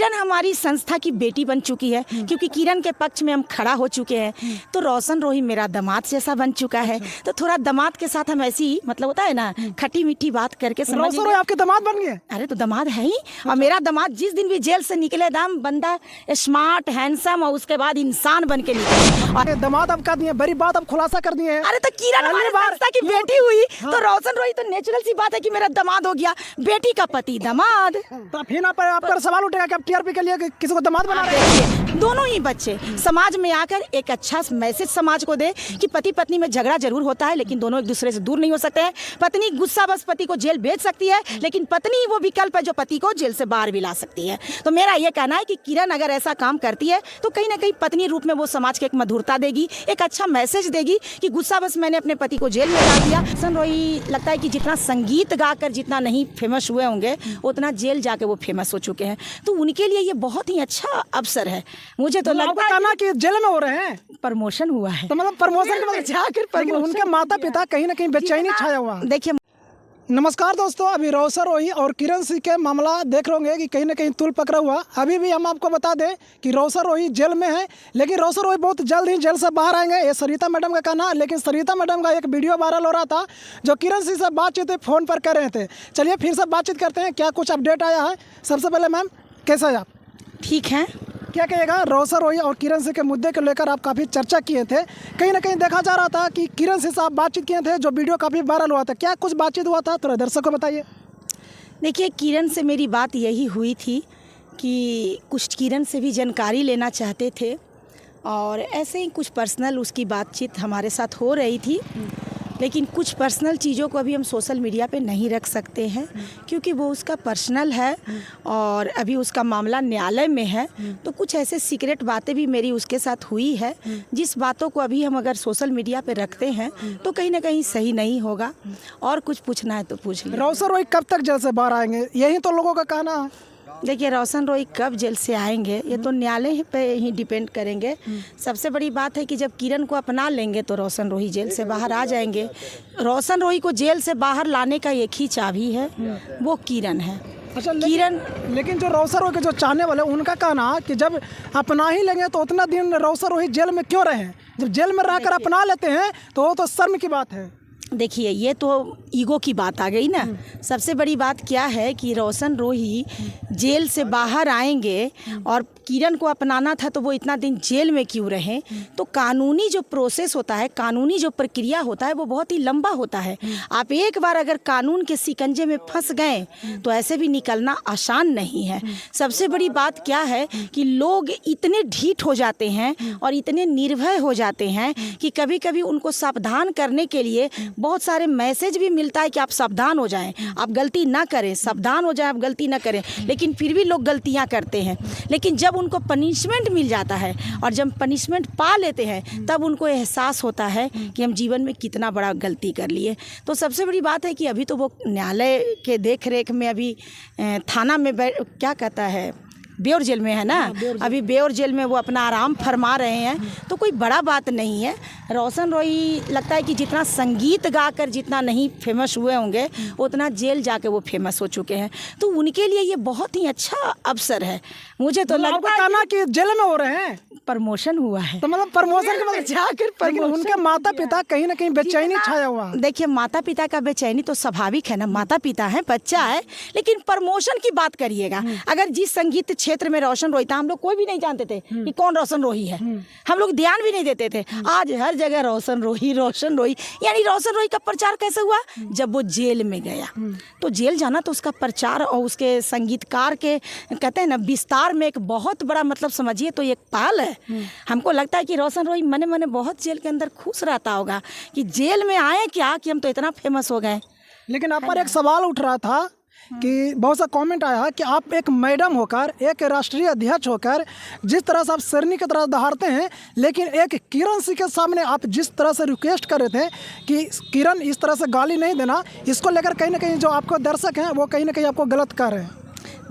किरण हमारी संस्था की बेटी बन चुकी है, क्योंकि किरण के पक्ष में हम खड़ा हो चुके हैं। तो रोशन रोही मेरा दामाद जैसा बन चुका है। तो थोड़ा दामाद के साथ हम ऐसी मतलब होता है ना, खट्टी मीठी बात करके रोशन रोही आपके दामाद बन गए? अरे तो दामाद है ही। और मेरा दामाद जिस दिन भी जेल से निकले दाम बंदा स्मार्ट हैंडसम और उसके बाद इंसान बन के निकले। और दामाद आप कर दिए, बड़ी बात आप खुलासा कर दिए हैं। अरे तो किरण हमारे संस्था की बेटी हुई तो रोशन रोही तो नेचुरल सी बात है कि मेरा दामाद हो गया, बेटी का पति दामाद। तो फिर आप पर सवाल उठेगा कि आप टीआरपी के लिए किसी को दामाद बना रहे हैं? दोनों ही बच्चे समाज में आकर एक अच्छा मैसेज समाज को दे कि पति पत्नी में झगड़ा जरूर होता है, लेकिन दोनों एक दूसरे से दूर नहीं हो सकते हैं। पत्नी गुस्सा बस पति को जेल भेज सकती है, लेकिन पत्नी वो विकल्प है जो पति को जेल से बाहर भी ला सकती है। तो मेरा ये कहना है कि किरण अगर ऐसा काम करती है तो कहीं ना कहीं पत्नी रूप में वो समाज को एक मधुरता देगी, एक अच्छा मैसेज देगी कि गुस्सा बस मैंने अपने पति को जेल में डाल दिया। रोशन रोही लगता है कि जितना संगीत गाकर जितना नहीं फेमस हुए होंगे उतना जेल जाके वो फेमस हो चुके हैं। तो उनके लिए ये बहुत ही अच्छा अवसर है। मुझे तो लगता है ना कि जेल में हो रहे हैं, प्रमोशन हुआ है। तो मतलब प्रमोशन के जाकर उनके माता पिता कहीं ना कहीं बेचैनी छाया हुआ। देखिए नमस्कार दोस्तों, अभी रोशन रोही और किरण सिंह के मामला देख रहे होंगे कि कहीं ना कहीं तुल पकड़ा हुआ। अभी भी हम आपको बता दें कि रोशन रोही जेल में है, लेकिन रोशन रोही बहुत जल्द ही जेल से बाहर आएंगे, ये सरिता मैडम का कहना। लेकिन सरिता मैडम का एक वीडियो वायरल हो रहा था जो किरण सिंह से बातचीत फ़ोन पर कर रहे थे। चलिए फिर से बातचीत करते हैं, क्या कुछ अपडेट आया है। सबसे पहले मैम कैसा है आप? ठीक है। क्या कहिएगा, रोशन रोही और किरण सिंह के मुद्दे को लेकर आप काफ़ी चर्चा किए थे। कहीं ना कहीं देखा जा रहा था कि किरण सिंह से आप बातचीत किए थे, जो वीडियो काफ़ी वायरल हुआ था। क्या कुछ बातचीत हुआ था, थोड़ा दर्शकों को बताइए। देखिए किरण से मेरी बात यही हुई थी कि कुछ किरण से भी जानकारी लेना चाहते थे और ऐसे ही कुछ पर्सनल उसकी बातचीत हमारे साथ हो रही थी। लेकिन कुछ पर्सनल चीज़ों को अभी हम सोशल मीडिया पे नहीं रख सकते हैं, क्योंकि वो उसका पर्सनल है और अभी उसका मामला न्यायालय में है। तो कुछ ऐसे सीक्रेट बातें भी मेरी उसके साथ हुई है, जिस बातों को अभी हम अगर सोशल मीडिया पे रखते हैं तो कहीं ना कहीं सही नहीं होगा। और कुछ पूछना है तो पूछ लीजिए। रोशन रोही कब तक जेल से बाहर आएंगे, यही तो लोगों का कहना है। देखिए रोशन रोही कब जेल से आएंगे ये तो न्यायालय पे ही डिपेंड करेंगे। सबसे बड़ी बात है कि जब किरण को अपना लेंगे तो रोशन रोही जेल से बाहर आ जाएंगे। रोशन रोही को जेल से बाहर लाने का एक ही चाबी है, वो किरण है। अच्छा किरण, लेकिन जो रोशन रोही के जो चाहने वाले उनका कहना कि जब अपना ही लेंगे तो उतना दिन रोशन रोही जेल में क्यों रहे? जब जेल में रहकर अपना लेते हैं तो वो तो शर्म की बात है। देखिए ये तो ईगो की बात आ गई ना। सबसे बड़ी बात क्या है कि रोशन रोही जेल से बाहर आएंगे और किरण को अपनाना था तो वो इतना दिन जेल में क्यों रहे? तो कानूनी जो प्रोसेस होता है, कानूनी जो प्रक्रिया होता है वो बहुत ही लंबा होता है। आप एक बार अगर कानून के शिकंजे में फंस गए तो ऐसे भी निकलना आसान नहीं है। सबसे बड़ी बात क्या है कि लोग इतने ढीठ हो जाते हैं और इतने निर्भय हो जाते हैं कि कभी कभी उनको सावधान करने के लिए बहुत सारे मैसेज भी मिलता है कि आप सावधान हो जाएं, आप गलती ना करें, सावधान हो जाएं, आप गलती ना करें। लेकिन फिर भी लोग गलतियां करते हैं। लेकिन जब उनको पनिशमेंट मिल जाता है और जब पनिशमेंट पा लेते हैं तब उनको एहसास होता है कि हम जीवन में कितना बड़ा गलती कर लिए। तो सबसे बड़ी बात है कि अभी तो वो न्यायालय के देख रेख में अभी थाना में क्या कहता है, बेउर जेल में है ना। अभी बेउर जेल में वो अपना आराम फरमा रहे हैं, तो कोई बड़ा बात नहीं है। रोशन रोही लगता है कि जितना संगीत गाकर जितना नहीं फेमस हुए होंगे उतना जेल जाके वो फेमस हो चुके हैं। तो उनके लिए ये बहुत ही अच्छा अवसर है। मुझे तो लगता है कि जेल में हो रहे हैं, प्रमोशन हुआ है। तो मतलब प्रमोशन के मतलब जाकर उनके माता पिता कहीं ना कहीं बेचैनी छाया हुआ। देखिए माता पिता का बेचैनी तो स्वाभाविक है ना, माता पिता है, बच्चा है। लेकिन प्रमोशन की बात करिएगा, अगर जिस संगीत क्षेत्र में रोशन रोही था, हम लोग कोई भी नहीं जानते थे कि कौन रोशन रोही है, हम लोग ध्यान भी नहीं देते थे। आज हर जगह रोशन रोही रोशन रोही। यानी रोशन रोही का प्रचार कैसे हुआ? जब वो जेल में गया। तो जेल जाना तो उसका प्रचार और उसके संगीतकार के कहते हैं ना विस्तार में एक बहुत बड़ा मतलब समझिए तो एक पहल है। हमको लगता है कि रोशन रोही मने मने बहुत जेल के अंदर खुश रहता होगा कि जेल में आए क्या कि हम तो इतना फेमस हो गए। लेकिन आप पर एक सवाल उठ रहा था कि बहुत सा कमेंट आया कि आप एक मैडम होकर, एक राष्ट्रीय अध्यक्ष होकर जिस तरह से आप शेरनी की तरह दहाड़ते हैं, लेकिन एक किरण सिंह के सामने आप जिस तरह से रिक्वेस्ट कर रहे थे कि किरण इस तरह से गाली नहीं देना, इसको लेकर कहीं ना कहीं जो आपको दर्शक हैं वो कहीं ना कहीं आपको गलत कर रहे हैं।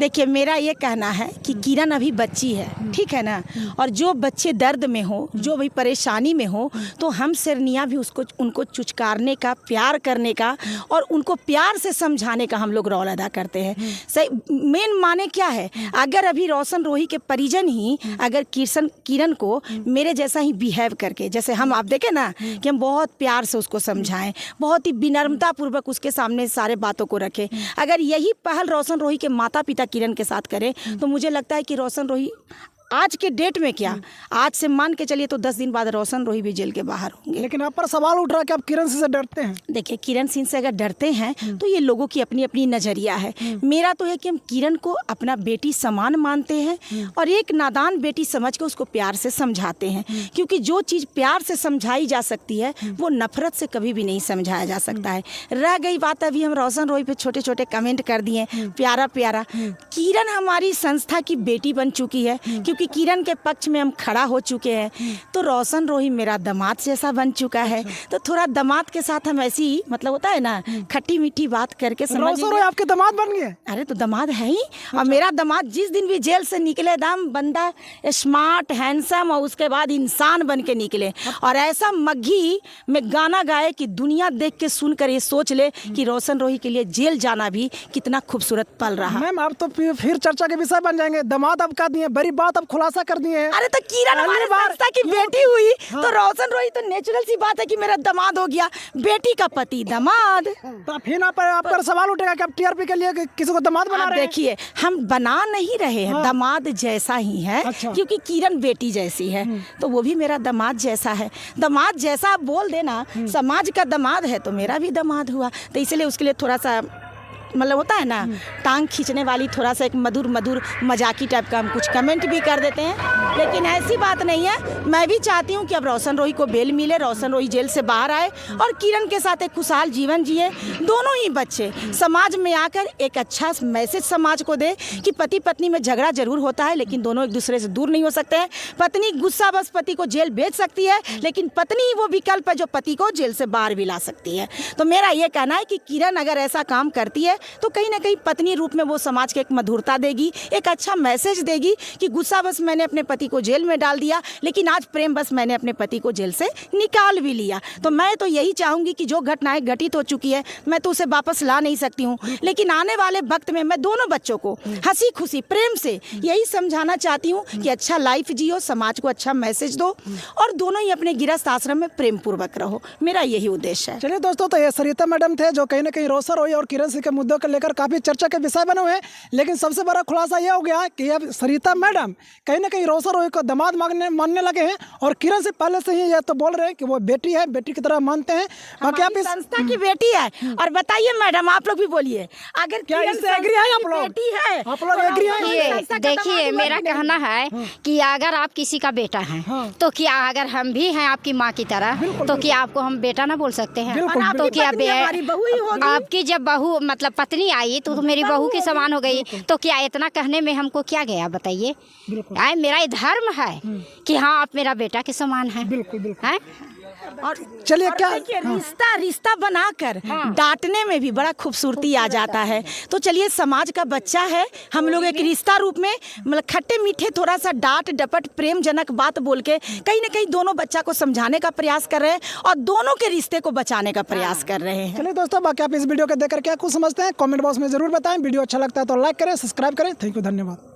देखिए, मेरा ये कहना है कि किरण अभी बच्ची है, ठीक है ना, और जो बच्चे दर्द में हो, जो भी परेशानी में हो, तो हम सिरनिया भी उनको चुचकारने का, प्यार करने का और उनको प्यार से समझाने का हम लोग रोल अदा करते हैं। सही मेन माने क्या है, अगर अभी रोशन रोही के परिजन ही अगर किरण को मेरे जैसा ही बिहेव करके, जैसे हम आप देखें ना कि हम बहुत प्यार से उसको समझाएं, बहुत ही विनम्रता पूर्वक उसके सामने सारे बातों को रखें, अगर यही पहल रोशन रोही के माता पिता किरण के साथ करें, तो मुझे लगता है कि रोशन रोही आज के डेट में क्या, आज से मान के चलिए तो 10 दिन बाद रोशन रोही भी जेल के बाहर होंगे। लेकिन आप पर सवाल उठ रहा है कि आप किरण सिंह से डरते हैं। देखिए, किरण सिंह से अगर डरते हैं तो ये लोगों की अपनी अपनी नज़रिया है। मेरा तो है कि हम किरण को अपना बेटी समान मानते हैं और एक नादान बेटी समझ के उसको प्यार से समझाते हैं, क्योंकि जो चीज़ प्यार से समझाई जा सकती है वो नफरत से कभी भी नहीं समझाया जा सकता है। रह गई बात, अभी हम रोशन रोही पे छोटे छोटे कमेंट कर दिए, प्यारा प्यारा, किरण हमारी संस्था की बेटी बन चुकी है, क्योंकि किरण के पक्ष में हम खड़ा हो चुके हैं, तो रोशन रोही मेरा दामाद जैसा बन चुका है। तो थोड़ा दामाद के साथ हम ऐसी, मतलब होता है ना, खट्टी मीठी बात करके रोशन रोही आपके दामाद बन गए? अरे तो दामाद है ही। और मेरा दामाद जिस दिन भी जेल से निकले, दाम बंदा स्मार्ट, हैंडसम और उसके बाद इंसान बन के निकले, और ऐसा मग्घी में गाना गाए कि दुनिया देख के सुनकर ये सोच ले कि रोशन रोही के लिए जेल जाना भी कितना खूबसूरत पल रहा। मैम, आप तो फिर चर्चा के विषय बन जाएंगे। दामाद आप कह दिए, बड़ी बात आप खुलासा कर दिए हैं। अरे तो किरण हमारे संस्था की बेटी हुई, तो रोशन रोही तो नेचुरल सी बात है कि मेरा दामाद हो गया, बेटी का पति दामाद। तो फिर आप पर सवाल उठेगा कि आप टीआरपी के लिए किसी को दामाद बना रहे हैं। देखिए, हम बना नहीं रहे हैं, दामाद जैसा ही है। अच्छा। क्योंकि किरण बेटी जैसी है तो वो भी मेरा दामाद जैसा है। दामाद जैसा आप बोल देना, समाज का दामाद है तो मेरा भी दामाद हुआ, तो इसलिए उसके लिए थोड़ा सा, मतलब होता है ना, टांग खींचने वाली, थोड़ा सा एक मधुर मधुर मजाकी टाइप का हम कुछ कमेंट भी कर देते हैं, लेकिन ऐसी बात नहीं है। मैं भी चाहती हूँ कि अब रोशन रोही को बेल मिले, रोशन रोही जेल से बाहर आए और किरण के साथ एक खुशहाल जीवन जिए। दोनों ही बच्चे समाज में आकर एक अच्छा मैसेज समाज को दे कि पति पत्नी में झगड़ा जरूर होता है, लेकिन दोनों एक दूसरे से दूर नहीं हो सकते हैं। पत्नी गुस्सा बस पति को जेल भेज सकती है, लेकिन पत्नी ही वो विकल्प है जो पति को जेल से बाहर भी ला सकती है। तो मेरा ये कहना है कि किरण अगर ऐसा काम करती है तो कहीं ना कहीं पत्नी रूप में वो समाज के एक मधुरता देगी, एक अच्छा मैसेज देगी कि गुस्सा बस मैंने अपने पति को जेल में डाल दिया, लेकिन आज प्रेम बस मैंने अपने पति को जेल से निकाल भी लिया। तो मैं तो यही चाहूँगी कि जो घटनाएं घटित हो चुकी है मैं तो उसे वापस ला नहीं सकती हूँ, लेकिन आने वाले वक्त में मैं दोनों बच्चों को हंसी खुशी प्रेम से यही समझाना चाहती हूँ कि अच्छा लाइफ जियो, समाज को अच्छा मैसेज दो और दोनों ही अपने गृहस्थ आश्रम में प्रेम पूर्वक रहो। मेरा यही उद्देश्य है। चलिए दोस्तों, तो ये सरिता मैडम थे जो कहीं ना कहीं रोशन रोही और किरण सिंह के मुद्दों को लेकर काफी चर्चा के विषय बने हुए हैं, लेकिन सबसे बड़ा खुलासा यह हो गया कि अब सरिता मैडम कहीं ना कहीं रोशन रोही को दामाद मानने लगे हैं और किरण से पहले से ही यह तो बोल रहे हैं कि वो बेटी है, बेटी की तरह मानते हैं। बाकी आप इस संस्था की बेटी है। और बताइए मैडम, आप लोग भी बोलिए, अगर क्या इससे एग्री है आप लोग? बेटी है, आप लोग एग्री हैं? देखिए, मेरा कहना है कि अगर आप किसी का बेटा हैं तो क्या, अगर हम भी हैं आपकी माँ की तरह, तो क्या आपको हम बेटा ना बोल सकते हैं? तो क्या आपकी जब बहू, मतलब पत्नी आई तो मेरी बहू के समान हो गई, तो क्या इतना कहने में हमको क्या गया, बताइए? मेरा धर्म है कि हाँ, आप मेरा बेटा के समान हैं। बिल्कुल हैं? और चलिए, क्या रिश्ता बनाकर डांटने में भी बड़ा खूबसूरती आ जाता है। तो चलिए, समाज का बच्चा है, हम लोग एक रिश्ता रूप में, मतलब खट्टे मीठे थोड़ा सा डांट डपट प्रेम जनक बात बोल के कहीं ना कहीं दोनों बच्चा को समझाने का प्रयास कर रहे हैं और दोनों के रिश्ते को बचाने का प्रयास कर रहे हैं। चलिए दोस्तों, बाकी आप इस वीडियो को देखकर क्या कुछ समझते हैं कमेंट बॉक्स में जरूर बताएं। वीडियो अच्छा लगता है तो लाइक करें, सब्सक्राइब करें। थैंक यू, धन्यवाद।